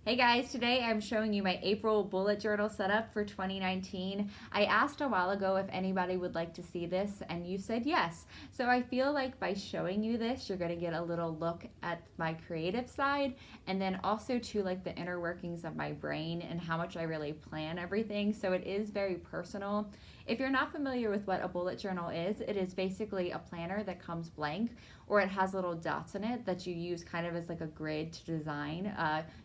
Hey guys, today I'm showing you my April bullet journal setup for 2019. I asked a while ago if anybody would like to see this and you said yes. So I feel like by showing you this, you're gonna get a little look at my creative side and then also to like the inner workings of my brain and how much I really plan everything. So it is very personal. If you're not familiar with what a bullet journal is, it is basically a planner that comes blank or it has little dots in it that you use kind of as like a grid to design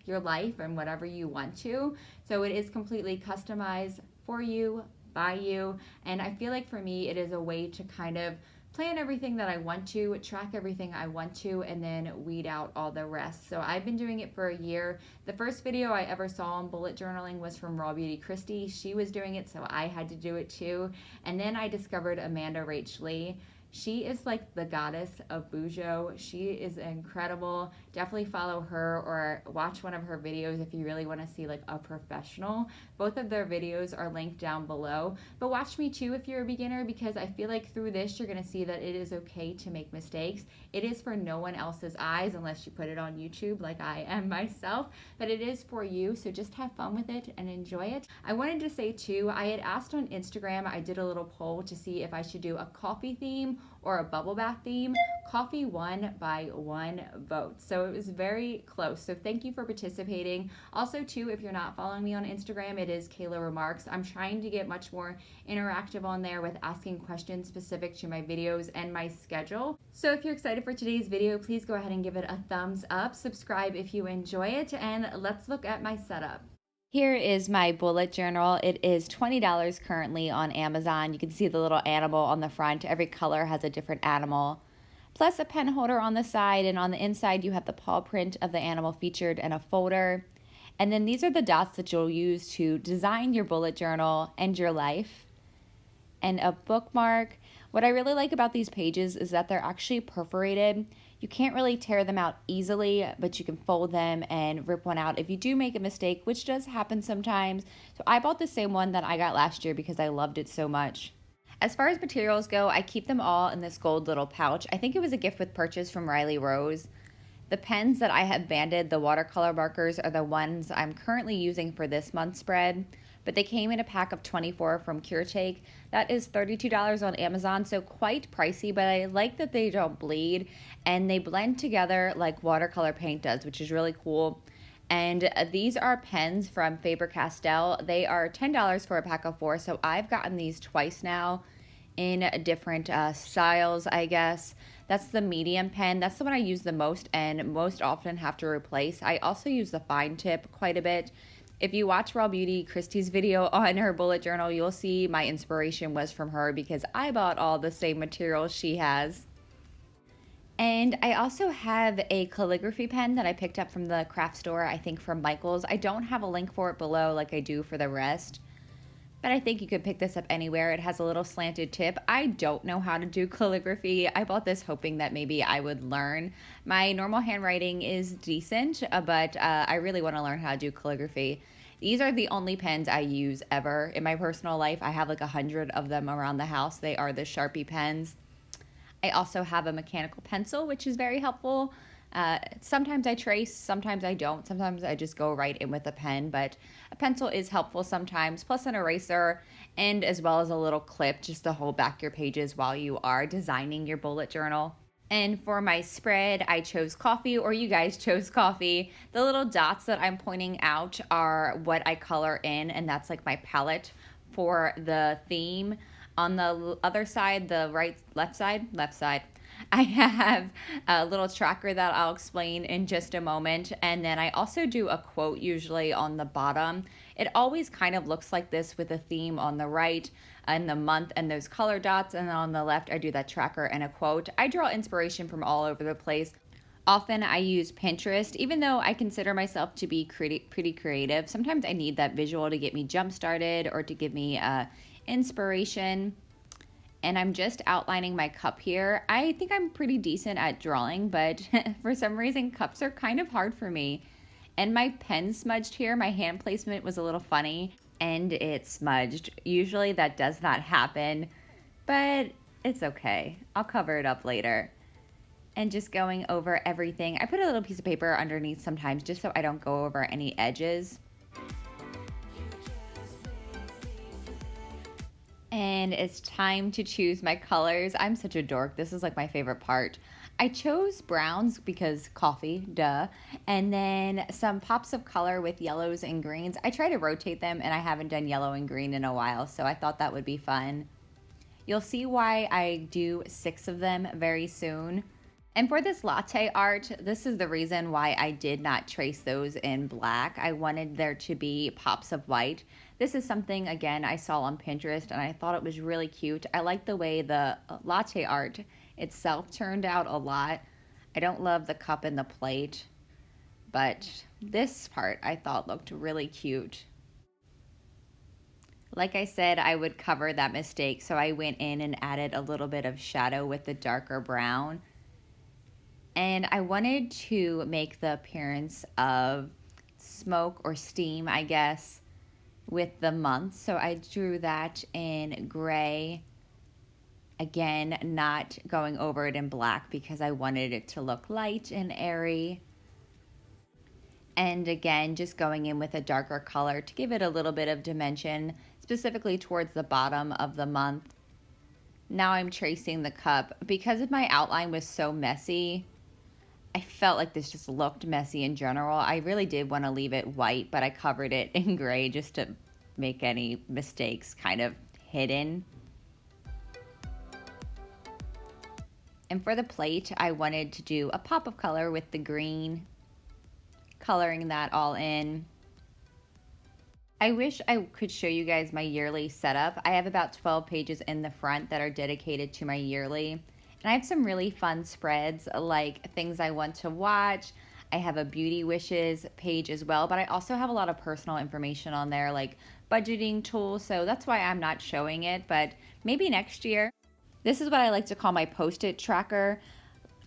your life and whatever you want to. So it is completely customized for you, by you, and I feel like for me it is a way to kind of plan everything that I want to, track everything I want to, and then weed out all the rest. So I've been doing it for a year. The first video I ever saw on bullet journaling was from RawBeautyKristi. She was doing it, so I had to do it too. And then I discovered AmandaRachLee. She is like the goddess of Bujo. She is incredible. Definitely follow her or watch one of her videos if you really want to see like a professional. Both of their videos are linked down below. But watch me too if you're a beginner, because I feel like through this you're going to see that it is okay to make mistakes. It is for no one else's eyes unless you put it on YouTube like I am myself, but it is for you, so just have fun with it and enjoy it. I wanted to say too, I had asked on Instagram, I did a little poll to see if I should do a coffee theme or a bubble bath theme. Coffee won by 1 vote, so it was very close. So thank you for participating. Also too, if you're not following me on Instagram, it is Kaylaremarks. I'm trying to get much more interactive on there with asking questions specific to my videos and my schedule. So if you're excited for today's video, please go ahead and give it a thumbs up, subscribe if you enjoy it, and let's look at my setup. Here is my bullet journal. It is $20 currently on Amazon. You can see the little animal on the front. Every color has a different animal. Plus a pen holder on the side, and on the inside you have the paw print of the animal featured in a folder. And then these are the dots that you'll use to design your bullet journal and your life. And a bookmark. What I really like about these pages is that they're actually perforated. You can't really tear them out easily, but you can fold them and rip one out if you do make a mistake, which does happen sometimes. So I bought the same one that I got last year because I loved it so much. As far as materials go, I keep them all in this gold little pouch. I think it was a gift with purchase from Riley Rose. The pens that I have banded, the watercolor markers, are the ones I'm currently using for this month's spread, but they came in a pack of 24 from CureTake. That is $32 on Amazon, so quite pricey, but I like that they don't bleed and they blend together like watercolor paint does, which is really cool. And these are pens from Faber-Castell. They are $10 for a pack of 4, so I've gotten these twice now in different styles, I guess. That's the medium pen. That's the one I use the most and most often have to replace. I also use the fine tip quite a bit. If you watch RawBeautyKristi's video on her bullet journal, you'll see my inspiration was from her because I bought all the same materials she has. And I also have a calligraphy pen that I picked up from the craft store, I think from Michael's. I don't have a link for it below like I do for the rest, but I think you could pick this up anywhere. It has a little slanted tip. I don't know how to do calligraphy. I bought this hoping that maybe I would learn. My normal handwriting is decent, but I really want to learn how to do calligraphy. These are the only pens I use ever in my personal life. I have like 100 of them around the house. They are the Sharpie pens. I also have a mechanical pencil, which is very helpful. Sometimes I trace, sometimes I don't. Sometimes I just go right in with a pen, but a pencil is helpful sometimes, plus an eraser, and as well as a little clip just to hold back your pages while you are designing your bullet journal. And for my spread, I chose coffee, or you guys chose coffee. The little dots that I'm pointing out are what I color in, and that's like my palette for the theme. On the other side, the left side, I have a little tracker that I'll explain in just a moment. And then I also do a quote usually on the bottom. It always kind of looks like this with a theme on the right and the month and those color dots. And then on the left, I do that tracker and a quote. I draw inspiration from all over the place. Often I use Pinterest, even though I consider myself to be pretty creative. Sometimes I need that visual to get me jump started or to give me inspiration. And I'm just outlining my cup here. I think I'm pretty decent at drawing, but for some reason cups are kind of hard for me. And my pen smudged here. My hand placement was a little funny and it smudged. Usually that does not happen, but it's okay. I'll cover it up later. and just going over everything. I put a little piece of paper underneath sometimes just so I don't go over any edges. And it's time to choose my colors. I'm such a dork. This is like my favorite part. I chose browns because coffee, duh. And then some pops of color with yellows and greens. I try to rotate them and I haven't done yellow and green in a while, so I thought that would be fun. You'll see why I do 6 of them very soon. And for this latte art, this is the reason why I did not trace those in black. I wanted there to be pops of white. This is something, again, I saw on Pinterest and I thought it was really cute. I like the way the latte art itself turned out a lot. I don't love the cup and the plate, but this part I thought looked really cute. Like I said, I would cover that mistake, so I went in and added a little bit of shadow with the darker brown. And I wanted to make the appearance of smoke or steam, I guess, with the month. So I drew that in gray. Again, not going over it in black because I wanted it to look light and airy. And again, just going in with a darker color to give it a little bit of dimension, specifically towards the bottom of the month. Now I'm tracing the cup. Because my outline was so messy, I felt like this just looked messy in general. I really did want to leave it white, but I covered it in gray just to make any mistakes kind of hidden. And for the plate, I wanted to do a pop of color with the green, coloring that all in. I wish I could show you guys my yearly setup. I have about 12 pages in the front that are dedicated to my yearly. And I have some really fun spreads, like things I want to watch. I have a beauty wishes page as well, but I also have a lot of personal information on there, like budgeting tools. So that's why I'm not showing it, but maybe next year. This is what I like to call my post-it tracker.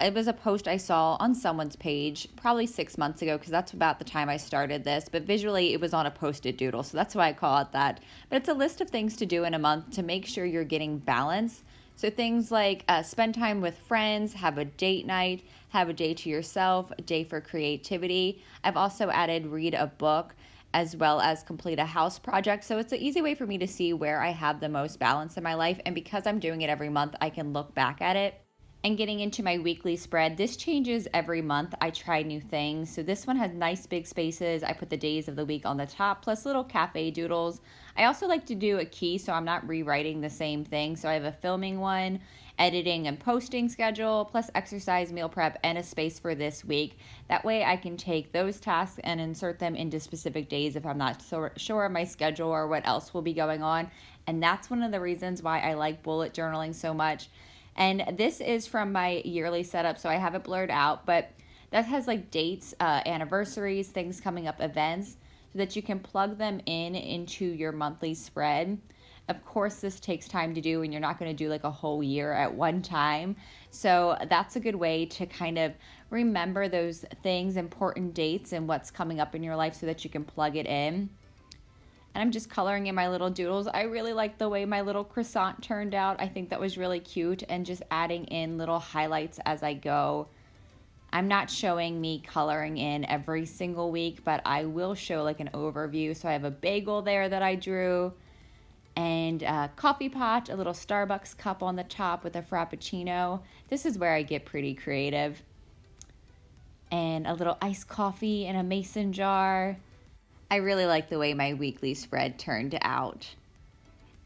It was a post I saw on someone's page probably 6 months ago, because that's about the time I started this, but visually it was on a post-it doodle, so that's why I call it that. But it's a list of things to do in a month to make sure you're getting balance. So things like spend time with friends, have a date night, have a day to yourself, a day for creativity. I've also added read a book as well as complete a house project. So it's an easy way for me to see where I have the most balance in my life. And because I'm doing it every month, I can look back at it. And getting into my weekly spread, this changes every month. I try new things. So this one has nice big spaces. I put the days of the week on the top, plus little cafe doodles. I also like to do a key, so I'm not rewriting the same thing. So I have a filming one, editing and posting schedule, plus exercise, meal prep, and a space for this week. That way I can take those tasks and insert them into specific days if I'm not so sure of my schedule or what else will be going on. And that's one of the reasons why I like bullet journaling so much. And this is from my yearly setup, so I have it blurred out, but that has like dates, anniversaries, things coming up, events, so that you can plug them into your monthly spread. Of course, this takes time to do, and you're not going to do like a whole year at one time. So that's a good way to kind of remember those things, important dates, and what's coming up in your life so that you can plug it in. And I'm just coloring in my little doodles. I really like the way my little croissant turned out. I think that was really cute, and just adding in little highlights as I go. I'm not showing me coloring in every single week, but I will show like an overview. So I have a bagel there that I drew, and a coffee pot, a little Starbucks cup on the top with a Frappuccino. This is where I get pretty creative. And a little iced coffee in a mason jar. I really like the way my weekly spread turned out.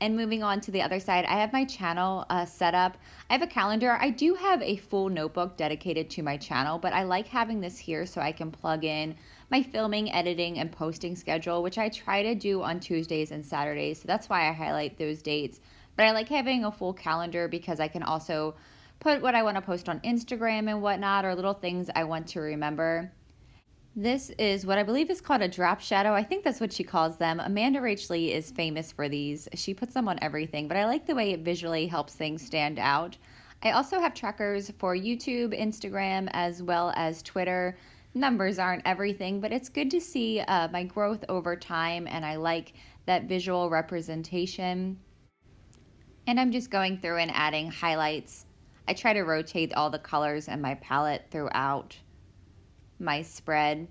And moving on to the other side, I have my channel set up. I have a calendar. I do have a full notebook dedicated to my channel, but I like having this here so I can plug in my filming, editing, and posting schedule, which I try to do on Tuesdays and Saturdays. So that's why I highlight those dates. But I like having a full calendar because I can also put what I want to post on Instagram and whatnot, or little things I want to remember. This is what I believe is called a drop shadow. I think that's what she calls them. AmandaRachLee is famous for these. She puts them on everything, but I like the way it visually helps things stand out. I also have trackers for YouTube, Instagram, as well as Twitter. Numbers aren't everything, but it's good to see my growth over time, and I like that visual representation. And I'm just going through and adding highlights. I try to rotate all the colors in my palette throughout my spread.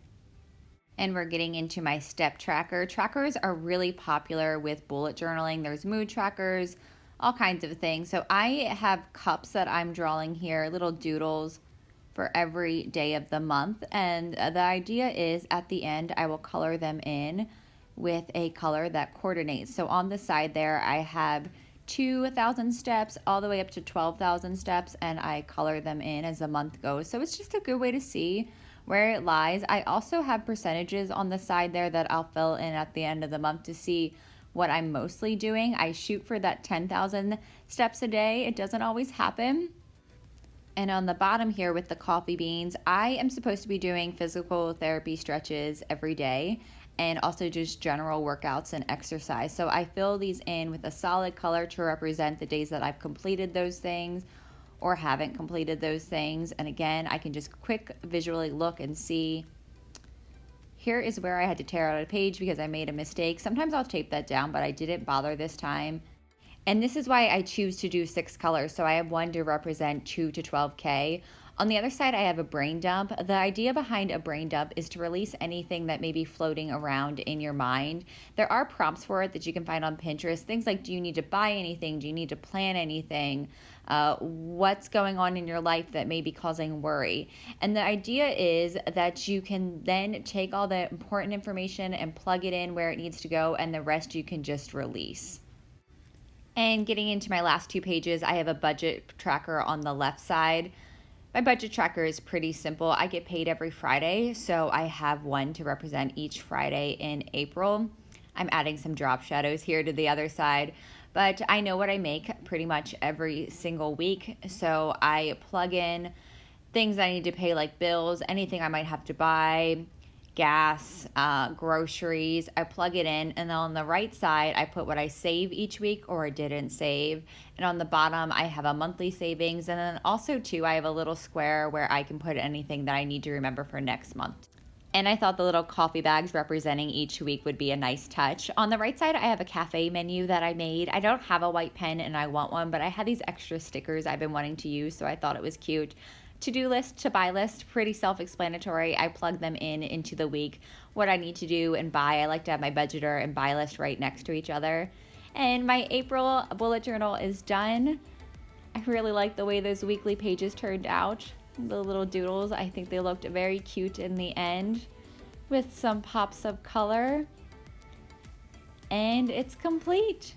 And we're getting into my step tracker. Trackers are really popular with bullet journaling. There's mood trackers, all kinds of things. So I have cups that I'm drawing here, little doodles for every day of the month. And the idea is at the end, I will color them in with a color that coordinates. So on the side there, I have 2,000 steps all the way up to 12,000 steps, and I color them in as the month goes. So it's just a good way to see where it lies. I also have percentages on the side there that I'll fill in at the end of the month to see what I'm mostly doing. I shoot for that 10,000 steps a day. It doesn't always happen. And on the bottom here with the coffee beans, I am supposed to be doing physical therapy stretches every day and also just general workouts and exercise. So I fill these in with a solid color to represent the days that I've completed those things or haven't completed those things. And again, I can just quick visually look and see. Here is where I had to tear out a page because I made a mistake. Sometimes I'll tape that down, but I didn't bother this time. And this is why I choose to do 6 colors. So I have one to represent 2 to 12K. On the other side, I have a brain dump. The idea behind a brain dump is to release anything that may be floating around in your mind. There are prompts for it that you can find on Pinterest. Things like, do you need to buy anything? Do you need to plan anything? What's going on in your life that may be causing worry? And the idea is that you can then take all the important information and plug it in where it needs to go, and the rest you can just release. And getting into my last 2 pages, I have a budget tracker on the left side. My budget tracker is pretty simple. I get paid every Friday, so I have one to represent each Friday in April. I'm adding some drop shadows here to the other side, but I know what I make pretty much every single week, so I plug in things I need to pay, like bills, anything I might have to buy, gas, groceries. I plug it in, and then on the right side I put what I save each week or didn't save, and on the bottom I have a monthly savings, and then also too I have a little square where I can put anything that I need to remember for next month. And I thought the little coffee bags representing each week would be a nice touch. On the right side I have a cafe menu that I made. I don't have a white pen and I want one, but I had these extra stickers I've been wanting to use, so I thought it was cute. To-do list, to-buy list, pretty self-explanatory. I plug them in into the week, what I need to do and buy. I like to have my budgeter and buy list right next to each other. And my April bullet journal is done. I really like the way those weekly pages turned out. The little doodles, I think they looked very cute in the end with some pops of color. And it's complete.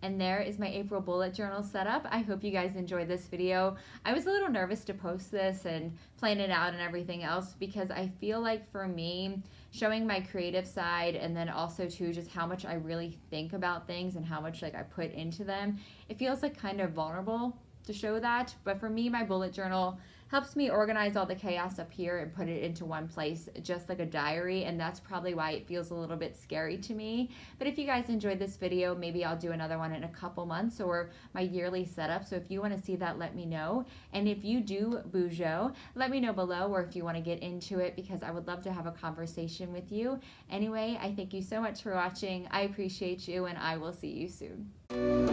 And there is my April bullet journal setup. I hope you guys enjoyed this video. I was a little nervous to post this and plan it out and everything else because I feel like for me, showing my creative side and then also too just how much I really think about things and how much like I put into them, it feels like kind of vulnerable to show that. But for me, my bullet journal helps me organize all the chaos up here and put it into one place, just like a diary, and that's probably why it feels a little bit scary to me. But if you guys enjoyed this video, maybe I'll do another one in a couple months or my yearly setup. So if you want to see that, let me know. And if you do Bujo, let me know below, or if you want to get into it, because I would love to have a conversation with you. Anyway, I thank you so much for watching. I appreciate you, and I will see you soon.